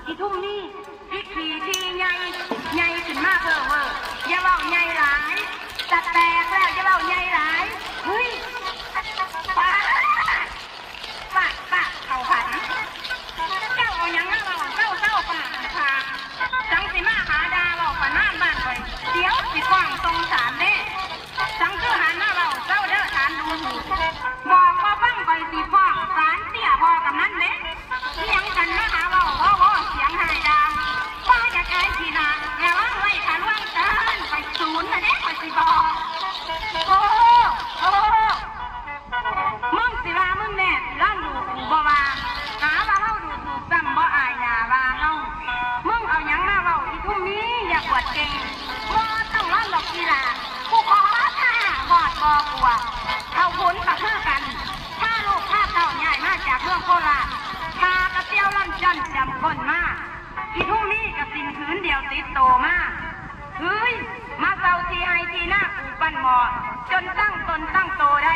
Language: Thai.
อีทุ่มนี่พิธีที่ใหญ่ใหญ่ขึ้นมากเวอร์อย่าเบาใหญ่หลายจัดแตกแล้วอย่าเบาใหญ่หลายเฮ้ยป้าเขาขันเจ้าเอายังเราเจ้าป่าค่ะจังสิมาหาดาเราป่าน่านบ้านไปเดี๋ยวสิกว้างทรงสารเด้จังคือหันหน้าเราเจ้าเด้อฐานดูหูบอกว่าบ้างไปสิฟ้องสารเสียพอกับนั้นเด้เสียงกันมาหาเราว่าเสียงหายดาป้าอยากไอ้ทีนาแม่ว่าไว้ขันว่างเกินไปศูนย์นะเด้ไปสิบอกโอ้มึงสิว่ามึงแน่ร่างดูถูกบ่ว่าหาว่าเฮาดูถูกซ้ำบ่อายหน้าว่าเฮามึงเอาหยังมาเว้าอีทุ่มนี้อย่าปวดเก่งบ่ต้องร้องดอกกีฬากูขอท่าหอดบ่กลัวเอาผลก็คือกันถ้าลูกถ้าเต่าใหญ่มาจากเมืองโคราชพากระเตี้ยวล่ำจันจำคนมาอีทุ่มนี้กับสิ่งผืนเดียวติดโตมาเฮ้ยมาเซาทีไอทีหน้ากูปั้นหมอจนตั้งตนตั้งโตได้